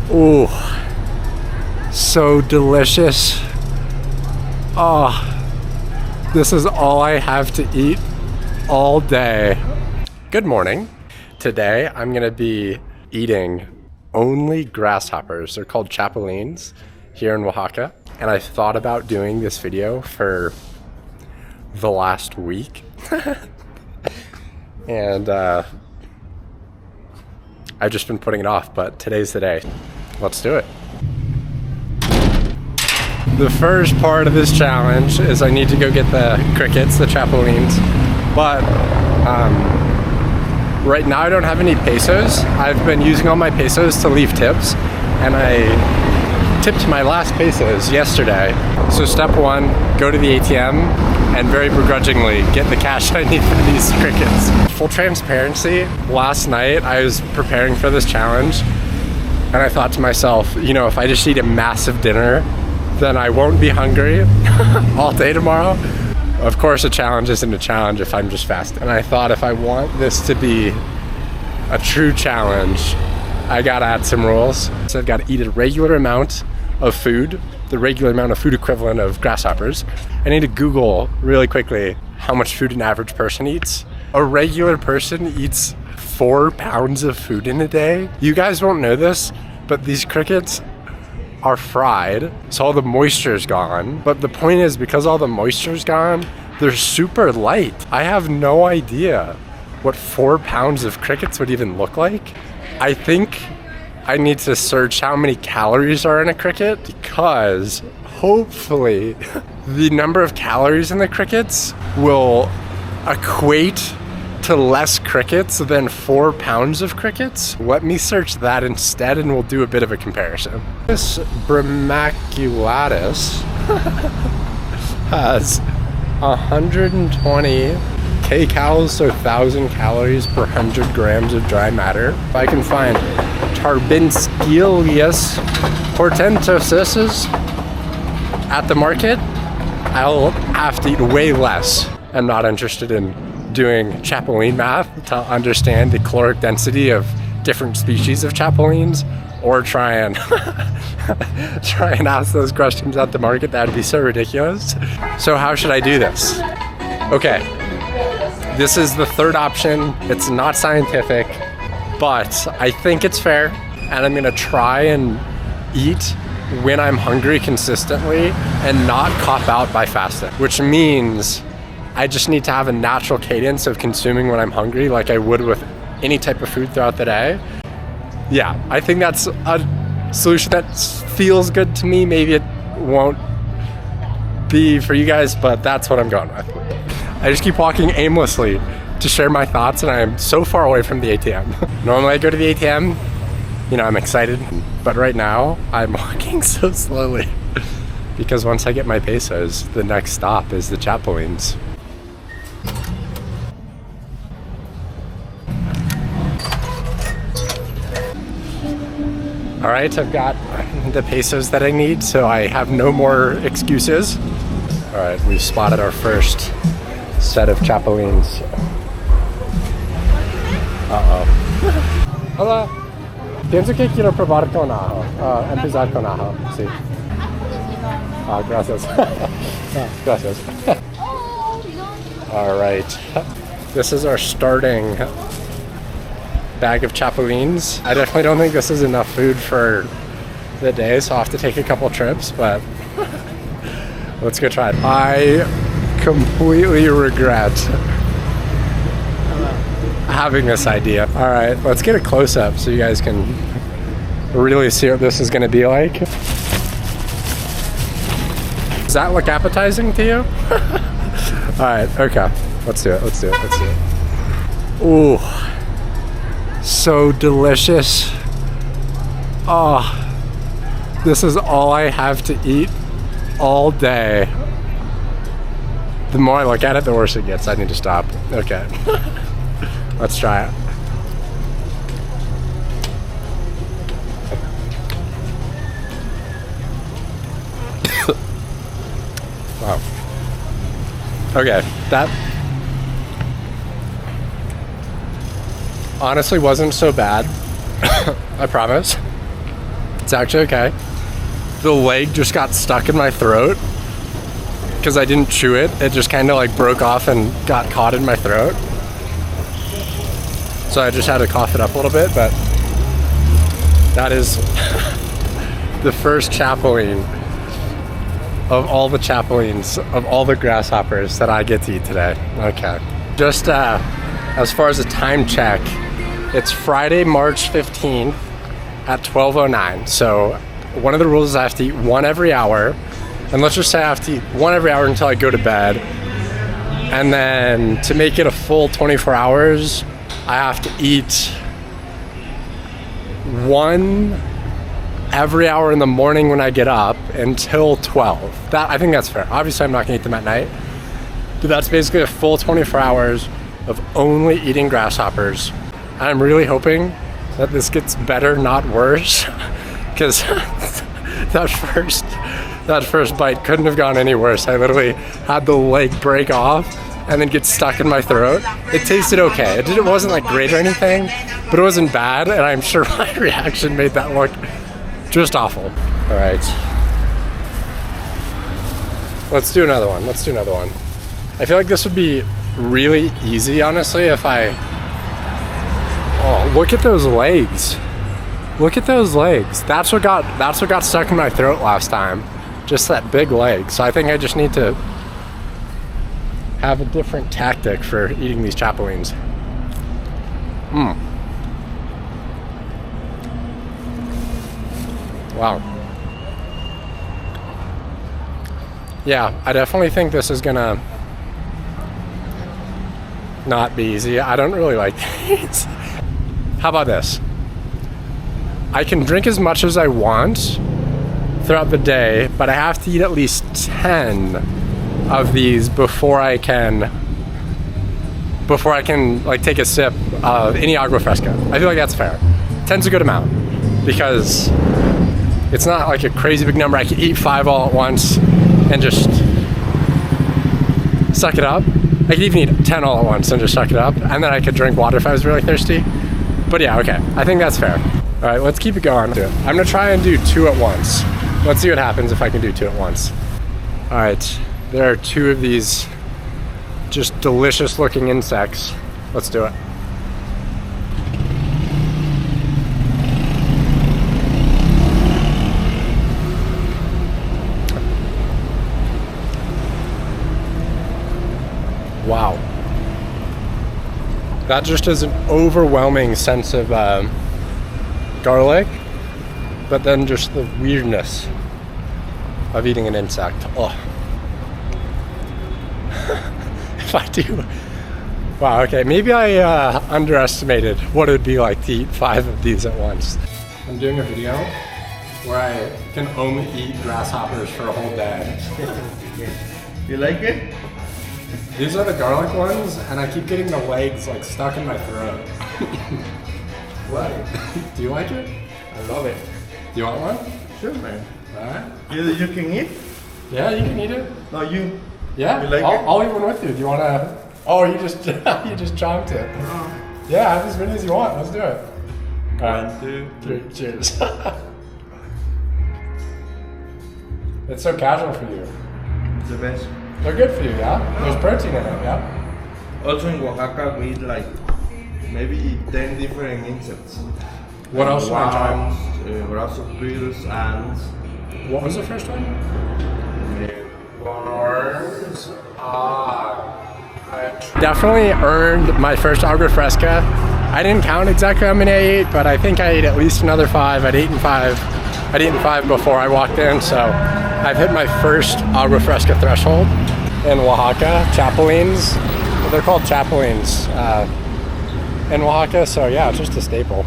Ooh, so delicious. Oh, this is all I have to eat all day. Good morning. Today I'm gonna be eating only grasshoppers. They're called chapulines here in Oaxaca. And I thought about doing this video for the last week. And I've just been putting it off, but today's the day. Let's do it. The first part of this challenge is I need to go get the crickets, the chapulines. But right now I don't have any pesos. I've been using all my pesos to leave tips, and I tipped my last pesos yesterday. So step one, go to the ATM and very begrudgingly get the cash I need for these crickets. Full transparency, last night I was preparing for this challenge and I thought to myself, you know, if I just eat a massive dinner, then I won't be hungry all day tomorrow. Of course, a challenge isn't a challenge if I'm just fasting. And I thought if I want this to be a true challenge, I gotta add some rules. So I've gotta eat a regular amount of food, the regular amount of food equivalent of grasshoppers. I need to Google really quickly how much food an average person eats. A regular person eats 4 pounds of food in a day. You guys won't know this, but these crickets are fried, so all the moisture is gone. But the point is, because all the moisture is gone, they're super light. I have no idea what 4 pounds of crickets would even look like. I think I need to search how many calories are in a cricket, because hopefully the number of calories in the crickets will equate to less crickets than 4 pounds of crickets. Let me search that instead and we'll do a bit of a comparison. This Brimaculatus has 120 kcals, so 1,000 calories per 100 grams of dry matter. If I can find Tarbinskylius portentosus at the market, I'll have to eat way less. I'm not interested in doing chapuline math to understand the caloric density of different species of chapulines, or try and ask those questions at the market. That would be so ridiculous. So how should I do this? Okay, this is the third option. It's not scientific, but I think it's fair, and I'm gonna try and eat when I'm hungry consistently and not cop out by fasting, which means I just need to have a natural cadence of consuming when I'm hungry, like I would with any type of food throughout the day. Yeah, I think that's a solution that feels good to me. Maybe it won't be for you guys, but that's what I'm going with. I just keep walking aimlessly to share my thoughts, and I am so far away from the ATM. Normally I go to the ATM, you know, I'm excited, but right now I'm walking so slowly because once I get my pesos, the next stop is the chapulines. All right, I've got the pesos that I need, so I have no more excuses. All right, we've spotted our first set of chapulines. Uh-oh. Hola. Pienso que quiero probar con ajo. Empezar con ajo, sí. Gracias. Gracias. All right. This is our starting bag of chapulines. I definitely don't think this is enough food for the day, so I'll have to take a couple trips, but let's go try it. I completely regret having this idea. All right, let's get a close-up so you guys can really see what this is gonna be like. Does that look appetizing to you? All right, okay, let's do it. Ooh. So delicious. Oh, this is all I have to eat all day. The more I look at it, the worse it gets. I need to stop. Okay. Let's try it. Wow. Okay, that honestly wasn't so bad. I promise. It's actually okay. The leg just got stuck in my throat because I didn't chew it. It just kind of like broke off and got caught in my throat. So I just had to cough it up a little bit, but that is the first chapelene of all the chapelines, of all the grasshoppers that I get to eat today. Okay. Just as far as a time check, it's Friday, March 15th at 12:09. So one of the rules is I have to eat one every hour. And let's just say I have to eat one every hour until I go to bed. And then to make it a full 24 hours, I have to eat one every hour in the morning when I get up until 12. I think that's fair. Obviously, I'm not gonna eat them at night. But that's basically a full 24 hours of only eating grasshoppers. And I'm really hoping that this gets better, not worse. Because that first bite couldn't have gone any worse. I literally had the leg break off and then get stuck in my throat. It tasted okay. It wasn't like great or anything, but it wasn't bad, and I'm sure my reaction made that look just awful. All right. Let's do another one. I feel like this would be really easy, honestly, if oh, look at those legs. Look at those legs. That's what got stuck in my throat last time. Just that big leg. So I think I just need to have a different tactic for eating these chapelines. Wow. Yeah, I definitely think this is gonna not be easy. I don't really like these. How about this? I can drink as much as I want throughout the day, but I have to eat at least 10 of these before I can like take a sip of any agua fresca. I feel like that's fair. 10's a good amount because it's not like a crazy big number. I can eat 5 all at once and just suck it up. I could even eat 10 all at once and just suck it up, and then I could drink water if I was really thirsty. But yeah, okay, I think that's fair. All right, let's keep it going. I'm gonna try and do 2 at once. Let's see what happens if I can do 2 at once. All right, there are 2 of these just delicious looking insects. Let's do it. Wow. That just is an overwhelming sense of garlic, but then just the weirdness of eating an insect. Oh. If I do. Wow, okay, maybe I underestimated what it would be like to eat 5 of these at once. I'm doing a video where I can only eat grasshoppers for a whole day. You like it? These are the garlic ones, and I keep getting the legs like stuck in my throat. What? Do you like it? I love it. Do you want one? Sure, man. Alright. You can eat? Yeah, you can eat it. No, you. Yeah, You like I'll eat one with you. Do you want to? Oh, you just chomped it. Yeah, have as many as you want. Let's do it. Alright. 1, 2, 3. Cheers. It's so casual for you. It's the best. They're good for you, yeah? There's protein in it, yeah? Also in Oaxaca, we eat like maybe 10 different insects. What else should I try? Grasshoppers, ants. What was the first one? Worms. I definitely earned my first agua fresca. I didn't count exactly how many I ate, but I think I ate at least another 5. I'd eaten 5 before I walked in, so I've hit my first agua fresca threshold in Oaxaca. Chapelines. They're called chapelines in Oaxaca, so yeah, it's just a staple.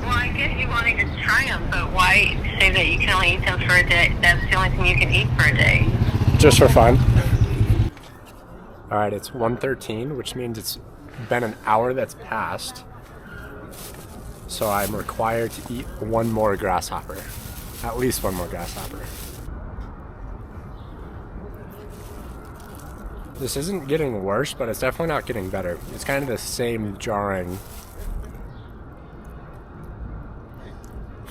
Well, I get you wanting to try them, but why say that you can only eat them for a day? That's the only thing you can eat for a day. Just for fun. All right, it's 1:13, which means it's been an hour that's passed. So I'm required to eat one more grasshopper. At least one more grasshopper. This isn't getting worse, but it's definitely not getting better. It's kind of the same jarring.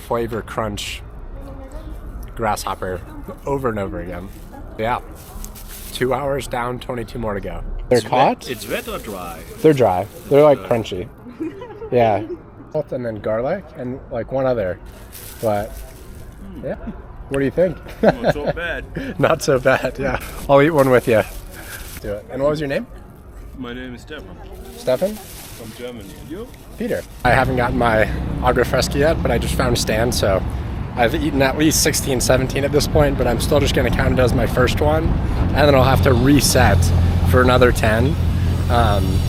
flavor crunch grasshopper over and over again. Yeah. 2 hours down, 22 more to go. They're caught? It's wet or dry? They're dry. They're like crunchy. Yeah. And then garlic and like one other. But yeah. What do you think? Not so bad. Not so bad, yeah. I'll eat one with you. Do it. And what was your name? My name is Stefan. Stefan? From Germany. And you? Peter. I haven't gotten my agua fresca yet, but I just found a stand, so I've eaten at least 16, 17 at this point, but I'm still just going to count it as my first one, and then I'll have to reset for another 10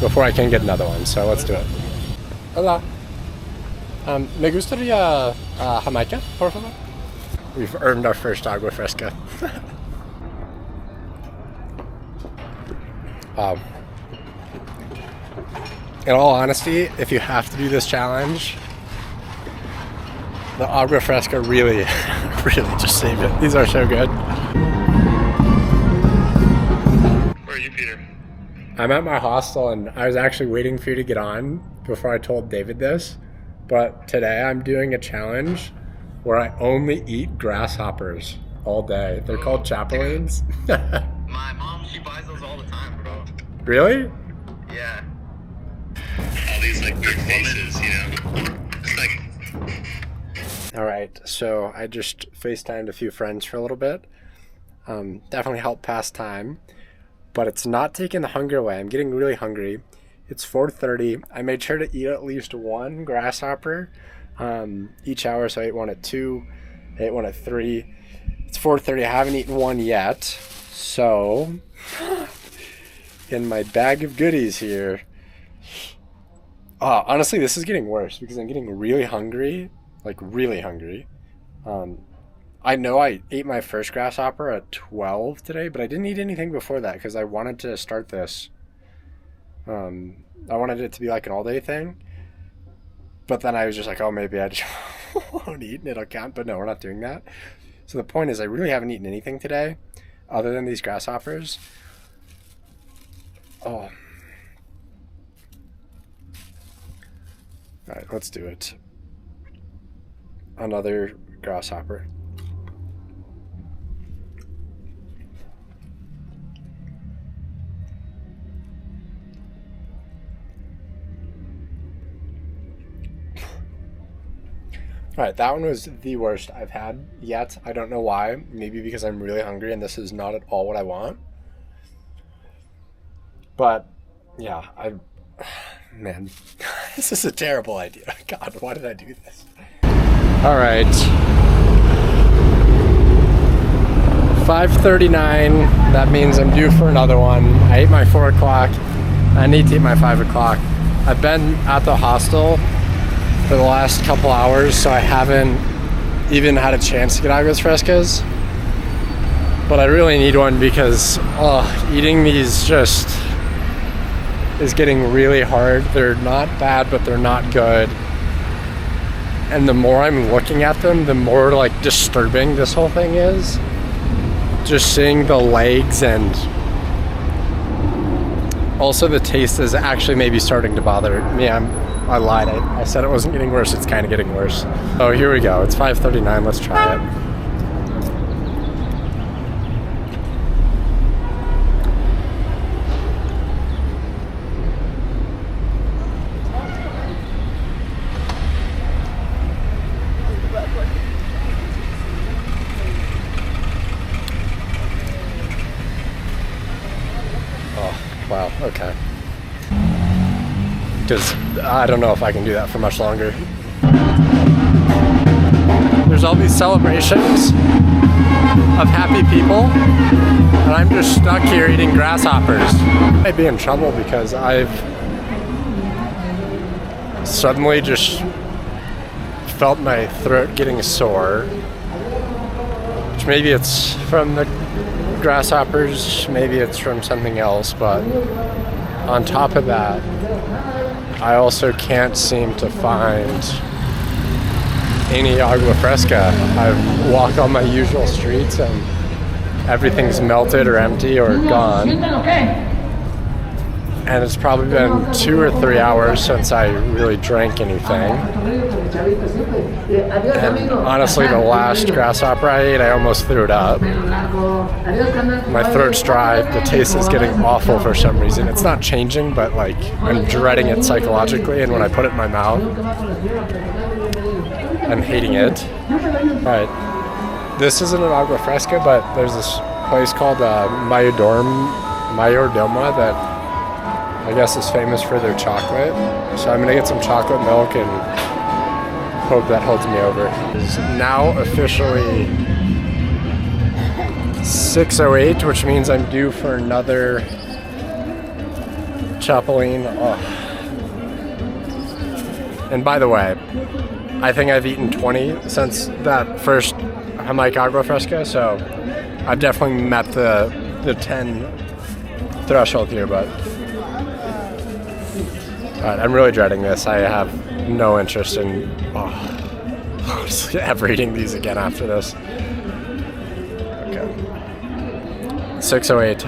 before I can get another one, so let's do it. Hola. Me gustaría Jamaica, por favor? We've earned our first agua fresca. In all honesty, if you have to do this challenge, the agua fresca really just saved it. These are so good. Where are you, Peter? I'm at my hostel and I was actually waiting for you to get on before I told David this, but today I'm doing a challenge where I only eat grasshoppers all day. They're called chapulines. My mom, she buys those all the time, bro. Really? Yeah. All these like big faces, you know. It's like. All right, so I just FaceTimed a few friends for a little bit. Definitely helped pass time, but it's not taking the hunger away. I'm getting really hungry. It's 4:30. I made sure to eat at least one grasshopper each hour, so I ate one at 2, I ate one at 3. It's 4:30. I haven't eaten one yet, so in my bag of goodies here. Honestly, this is getting worse because I'm getting really hungry. Like really hungry. I know I ate my first grasshopper at 12 today, but I didn't eat anything before that because I wanted to start this. I wanted it to be like an all-day thing. But then I was just like, oh, maybe I just won't eat and it'll count. But no, we're not doing that. So the point is I really haven't eaten anything today other than these grasshoppers. Oh. All right, let's do it. Another grasshopper. All right, that one was the worst I've had yet. I don't know why. Maybe because I'm really hungry and this is not at all what I want. But yeah, man, this is a terrible idea. God, why did I do this? All right, 5:39. That means I'm due for another one. I ate my 4 o'clock. I need to eat my 5 o'clock. I've been at the hostel for the last couple hours, so I haven't even had a chance to get aguas frescas. But I really need one because eating these just is getting really hard. They're not bad, but they're not good. And the more I'm looking at them, the more like disturbing this whole thing is. Just seeing the legs, and also the taste is actually maybe starting to bother me. I lied. I said it wasn't getting worse. It's kind of getting worse. Oh, here we go. It's 5:39. Let's try it. Wow, okay. Because I don't know if I can do that for much longer. There's all these celebrations of happy people, and I'm just stuck here eating grasshoppers. I might be in trouble because I've suddenly just felt my throat getting sore. Which maybe it's from the grasshoppers, maybe it's from something else, but on top of that, I also can't seem to find any agua fresca. I walk on my usual streets and everything's melted or empty or gone. and it's probably been 2 or 3 hours since I really drank anything. And honestly, the last grasshopper I ate, I almost threw it up. My throat's dry, the taste is getting awful for some reason. It's not changing, but like I'm dreading it psychologically, and when I put it in my mouth, I'm hating it. Alright, this isn't an agua fresca, but there's this place called Mayordoma that I guess is famous for their chocolate. So I'm gonna get some chocolate milk and hope that holds me over. It's now officially 6:08, which means I'm due for another chapaline. Oh. And by the way, I think I've eaten 20 since that first Jamaica agua fresca, so I've definitely met the 10 threshold here, but alright, I'm really dreading this. I have no interest in ever eating these again after this. Okay. 6:08.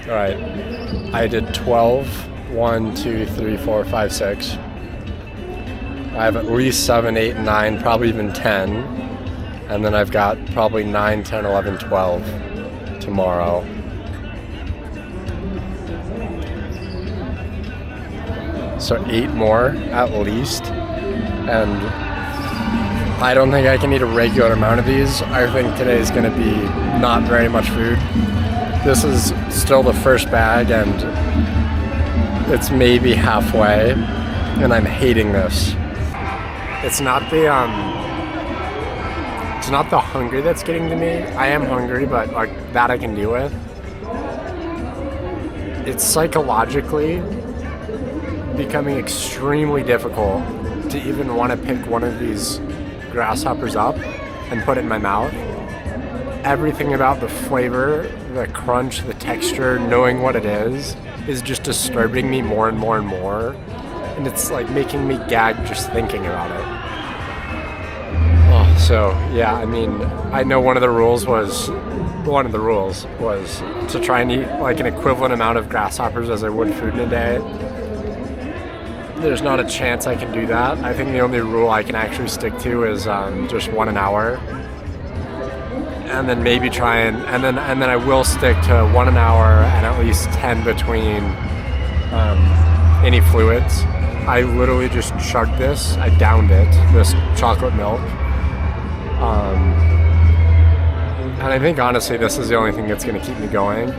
Alright. I did 12. 1, 2, 3, 4, 5, 6. I have at least 7, 8, 9, probably even 10. And then I've got probably 9, 10, 11, 12 tomorrow. So 8 more at least. And I don't think I can eat a regular amount of these. I think today is going to be not very much food. This is still the first bag, and it's maybe halfway, and I'm hating this. It's not the hunger that's getting to me. I am hungry, but like that I can deal with. It's psychologically becoming extremely difficult to even want to pick one of these grasshoppers up and put it in my mouth. Everything about the flavor, the crunch, the texture, knowing what it is just disturbing me more and more and more. And it's like making me gag just thinking about it. Oh, so yeah, I mean, I know one of the rules was to try and eat like an equivalent amount of grasshoppers as I would food in a day. There's not a chance I can do that. I think the only rule I can actually stick to is just 1 an hour. And then maybe try and then I will stick to 1 an hour and at least 10 between any fluids. I literally just chugged this. I downed it, this chocolate milk. And I think honestly this is the only thing that's going to keep me going,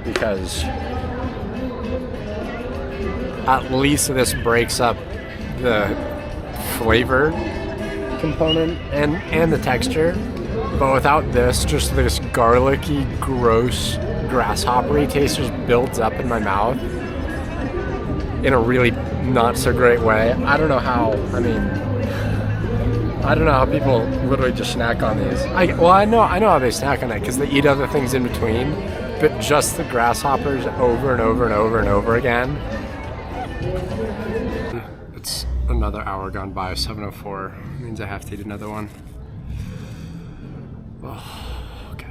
because at least this breaks up the flavor component and the texture. But without this, just this garlicky, gross, grasshoppery taste just builds up in my mouth in a really not so great way. I don't know how people literally just snack on these. I know how they snack on it because they eat other things in between, but just the grasshoppers over and over and over and over again. It's another hour gone by, 7:04. Means I have to eat another one. Oh, okay.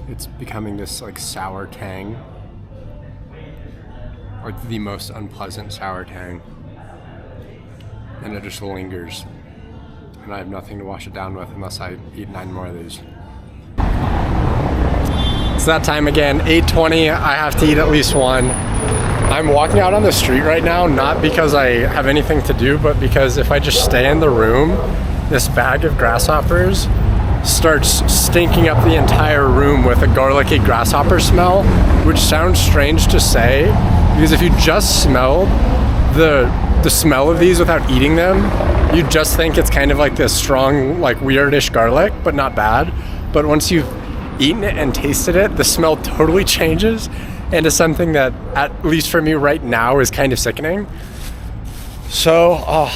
It's becoming this like sour tang, like the most unpleasant sour tang, and it just lingers, and I have nothing to wash it down with unless I eat 9 more of these. It's that time again, 8:20. I have to eat at least one. I'm walking out on the street right now, not because I have anything to do, but because if I just stay in the room, this bag of grasshoppers starts stinking up the entire room with a garlicky grasshopper smell, which sounds strange to say, because if you just smelled the smell of these without eating them, you'd just think it's kind of like this strong, like weirdish garlic, but not bad. But once you've eaten it and tasted it, the smell totally changes into something that, at least for me right now, is kind of sickening. So,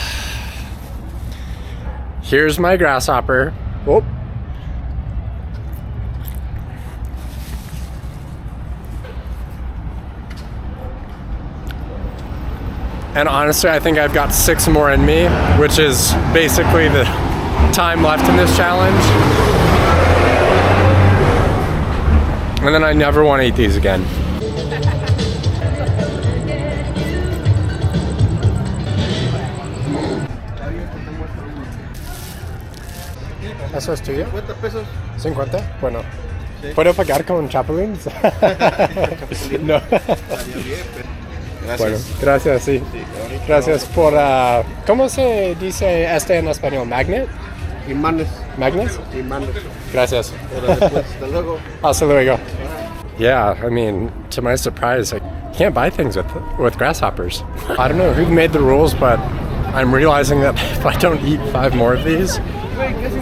here's my grasshopper. Whoop. And honestly, I think I've got 6 more in me, which is basically the time left in this challenge. And then I never want to eat these again. ¿Eso es tuyo? 50 pesos. 50? Bueno. ¿Puedo pagar con chapulines? No. Gracias. Bueno, gracias, sí. Gracias por... ¿cómo se dice este en español? ¿Magnet? Imanes. ¿Magnets? Imanes. Gracias. Hasta luego. Hasta luego. Yeah, I mean, to my surprise, I can't buy things with grasshoppers. I don't know who made the rules, but I'm realizing that if I don't eat 5 more of these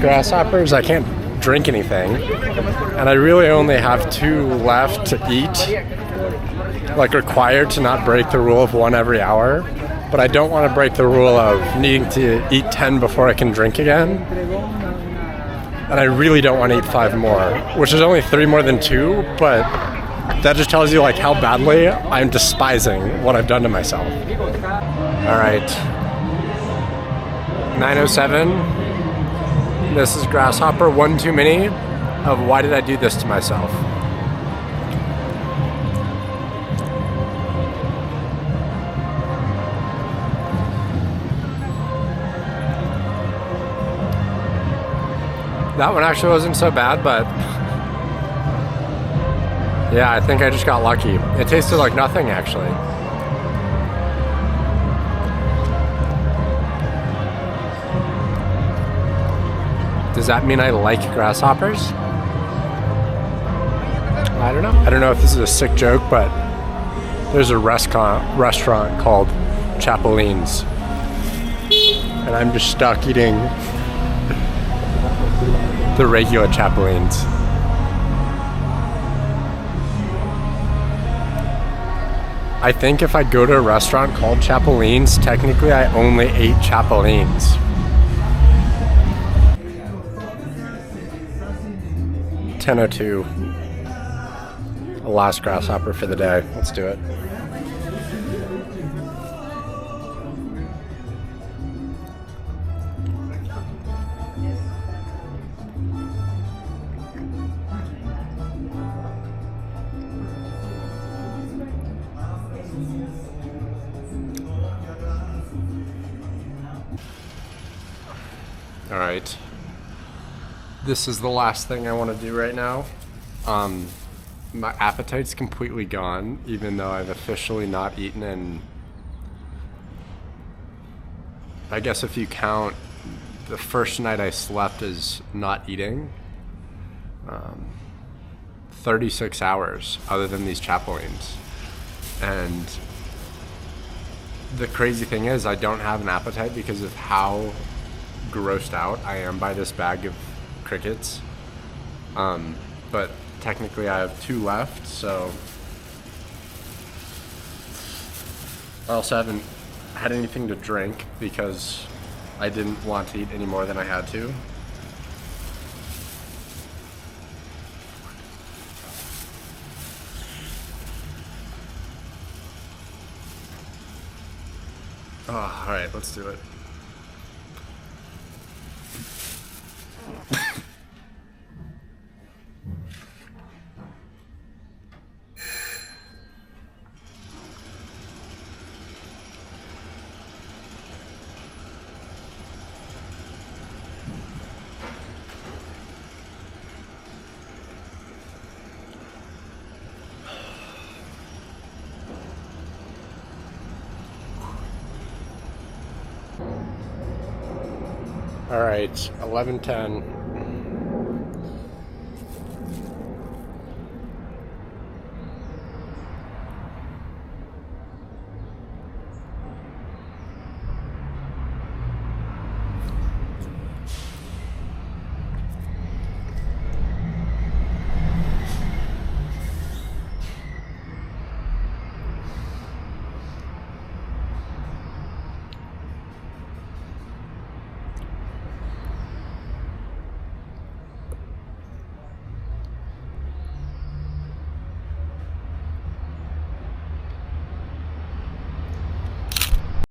grasshoppers, I can't drink anything. And I really only have 2 left to eat, like required to not break the rule of 1 every hour. But I don't want to break the rule of needing to eat 10 before I can drink again. And I really don't want to eat 5 more, which is only 3 more than 2, but that just tells you like how badly I'm despising what I've done to myself. All right, 9:07. This is Grasshopper 1 too many of why did I do this to myself. That one actually wasn't so bad, but yeah, I think I just got lucky. It tasted like nothing, actually. Does that mean I like grasshoppers? I don't know. I don't know if this is a sick joke, but there's a restaurant called Chapulines, and I'm just stuck eating the regular chapulines. I think if I go to a restaurant called Chapulines, technically I only ate chapulines. $10:02. Last grasshopper for the day. Let's do it. All right. This is the last thing I want to do right now. My appetite's completely gone, even though I've officially not eaten in, I guess if you count the first night I slept as not eating, 36 hours other than these chapulines. And the crazy thing is I don't have an appetite because of how grossed out I am by this bag of crickets. But technically I have 2 left, so I also haven't had anything to drink because I didn't want to eat any more than I had to. Oh, all right, let's do it. All right, 11:10.